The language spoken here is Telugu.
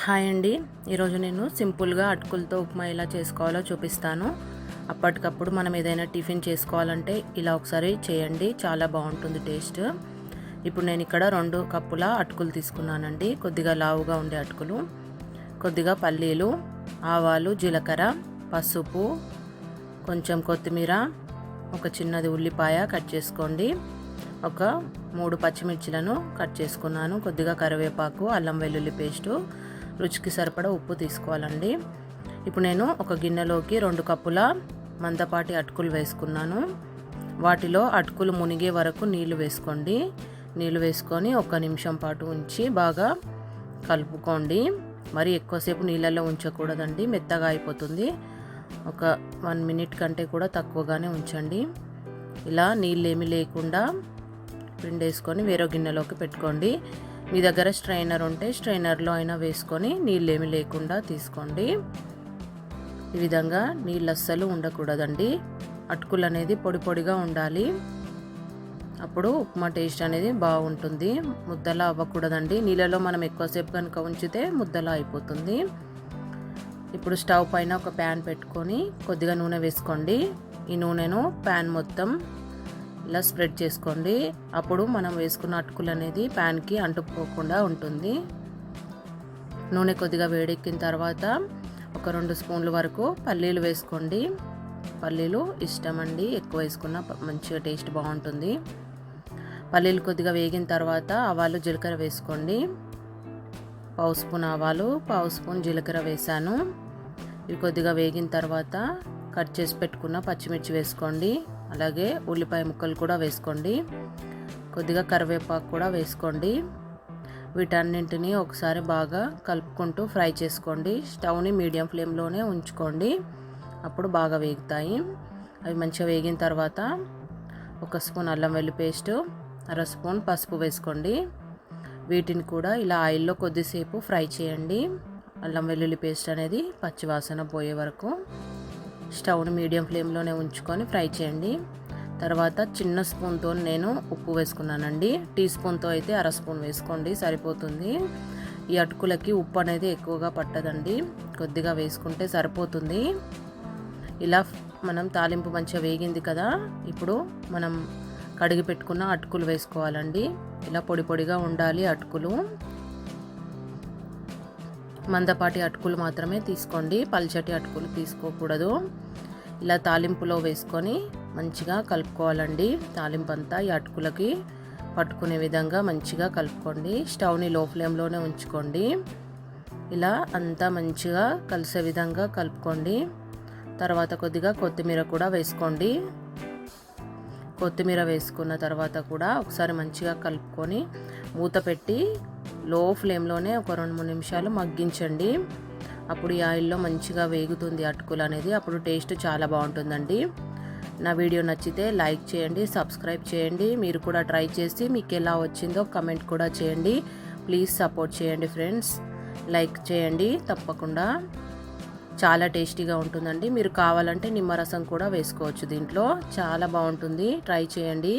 హాయ్ అండి. ఈరోజు నేను సింపుల్గా అటుకులతో ఉప్మా ఎలా చేసుకోవాలో చూపిస్తాను. అప్పటికప్పుడు మనం ఏదైనా టిఫిన్ చేసుకోవాలంటే ఇలా ఒకసారి చేయండి, చాలా బాగుంటుంది టేస్ట్. ఇప్పుడు నేను ఇక్కడ 2 కప్పుల అటుకులు తీసుకున్నానండి. కొద్దిగా లావుగా ఉండే అటుకులు, కొద్దిగా పల్లీలు, ఆవాలు, జీలకర్ర, పసుపు, కొంచెం కొత్తిమీర, ఒక చిన్నది ఉల్లిపాయ కట్ చేసుకోండి, ఒక 3 పచ్చిమిర్చిలను కట్ చేసుకున్నాను, కొద్దిగా కరివేపాకు, అల్లం వెల్లుల్లి పేస్టు, రుచికి సరిపడా ఉప్పు తీసుకోవాలండి. ఇప్పుడు నేను ఒక గిన్నెలోకి 2 కప్పుల మందపాటి అటుకులు వేసుకున్నాను. వాటిలో అటుకులు మునిగే వరకు నీళ్లు వేసుకోండి. నీళ్లు వేసుకొని 1 నిమిషం పాటు ఉంచి బాగా కలుపుకోండి. మరి ఎక్కువసేపు నీళ్ళల్లో ఉంచకూడదండి, మెత్తగా అయిపోతుంది. ఒక 1 మినిట్ కంటే కూడా తక్కువగానే ఉంచండి. ఇలా నీళ్ళేమీ లేకుండా పిండేసుకొని వేరే గిన్నెలోకి పెట్టుకోండి. మీ దగ్గర స్ట్రైనర్ ఉంటే స్ట్రైనర్లో అయినా వేసుకొని నీళ్ళేమీ లేకుండా తీసుకోండి. ఈ విధంగా నీళ్ళు అస్సలు ఉండకూడదండి. అటుకులు అనేది పొడి పొడిగా ఉండాలి, అప్పుడు ఉప్మా టేస్ట్ అనేది బాగుంటుంది. ముద్దలా అవ్వకూడదండి. నీళ్ళలో మనం ఎక్కువసేపు కనుక ఉంచితే ముద్దలా అయిపోతుంది. ఇప్పుడు స్టవ్ పైన ఒక ప్యాన్ పెట్టుకొని కొద్దిగా నూనె వేసుకోండి. ఈ నూనెను ప్యాన్ మొత్తం ఇలా స్ప్రెడ్ చేసుకోండి. అప్పుడు మనం వేసుకున్న అటుకులు అనేది ప్యాన్కి అంటుకోకుండా ఉంటుంది. నూనె కొద్దిగా వేడెక్కిన తర్వాత ఒక 2 స్పూన్ల వరకు పల్లీలు వేసుకోండి. పల్లీలు ఇష్టం అండి, ఎక్కువ వేసుకున్న మంచిగా టేస్ట్ బాగుంటుంది. పల్లీలు కొద్దిగా వేగిన తర్వాత ఆవాలు, జీలకర్ర వేసుకోండి. 1 స్పూన్ ఆవాలు, 1 స్పూన్ జీలకర్ర వేసాను. ఇవి కొద్దిగా వేగిన తర్వాత కట్ చేసి పెట్టుకున్న పచ్చిమిర్చి వేసుకోండి. అలాగే ఉల్లిపాయ ముక్కలు కూడా వేసుకోండి. కొద్దిగా కరివేపాకు కూడా వేసుకోండి. వీటన్నింటినీ ఒకసారి బాగా కలుపుకుంటూ ఫ్రై చేసుకోండి. స్టవ్ని మీడియం ఫ్లేమ్లోనే ఉంచుకోండి, అప్పుడు బాగా వేగుతాయి. అవి మంచిగా వేగిన తర్వాత 1 స్పూన్ అల్లం వెల్లుల్లి పేస్ట్, 1/2 స్పూన్ పసుపు వేసుకోండి. వీటిని కూడా ఇలా ఆయిల్లో కొద్దిసేపు ఫ్రై చేయండి. అల్లం వెల్లుల్లి పేస్ట్ అనేది పచ్చివాసన పోయే వరకు స్టవ్ని మీడియం ఫ్లేమ్లోనే ఉంచుకొని ఫ్రై చేయండి. తర్వాత చిన్న స్పూన్తో నేను ఉప్పు వేసుకున్నానండి. టీ స్పూన్తో అయితే 1/2 స్పూన్ వేసుకోండి, సరిపోతుంది. ఈ అటుకులకి ఉప్పు అనేది ఎక్కువగా పట్టదండి, కొద్దిగా వేసుకుంటే సరిపోతుంది. ఇలా మనం తాలింపు మంచిగా వేగింది కదా, ఇప్పుడు మనం కడిగి పెట్టుకున్న అటుకులు వేసుకోవాలండి. ఇలా పొడి పొడిగా ఉండాలి అటుకులు. మందపాటి అటుకులు మాత్రమే తీసుకోండి, పల్చటి అటుకులు తీసుకోకూడదు. ఇలా తాలింపులో వేసుకొని మంచిగా కలుపుకోవాలండి. తాలింపు అంతా ఈ అటుకులకి పట్టుకునే విధంగా మంచిగా కలుపుకోండి. స్టవ్ని లో ఫ్లేమ్లోనే ఉంచుకోండి. ఇలా అంతా మంచిగా కలిసే విధంగా కలుపుకోండి. తర్వాత కొద్దిగా కొత్తిమీర కూడా వేసుకోండి. కొత్తిమీర వేసుకున్న తర్వాత కూడా ఒకసారి మంచిగా కలుపుకొని మూత పెట్టి లో ఫ్లేమ్లోనే ఒక 2-3 నిమిషాలు మగ్గించండి. అప్పుడు ఈ ఆయిల్లో మంచిగా వేగుతుంది అటుకులు అనేది, అప్పుడు టేస్ట్ చాలా బాగుంటుందండి. నా వీడియో నచ్చితే లైక్ చేయండి, సబ్స్క్రైబ్ చేయండి. మీరు కూడా ట్రై చేసి మీకు ఎలా వచ్చిందో కమెంట్ కూడా చేయండి. ప్లీజ్ సపోర్ట్ చేయండి ఫ్రెండ్స్, లైక్ చేయండి తప్పకుండా. చాలా టేస్టీగా ఉంటుందండి. మీరు కావాలంటే నిమ్మరసం కూడా వేసుకోవచ్చు దీంట్లో, చాలా బాగుంటుంది. ట్రై చేయండి.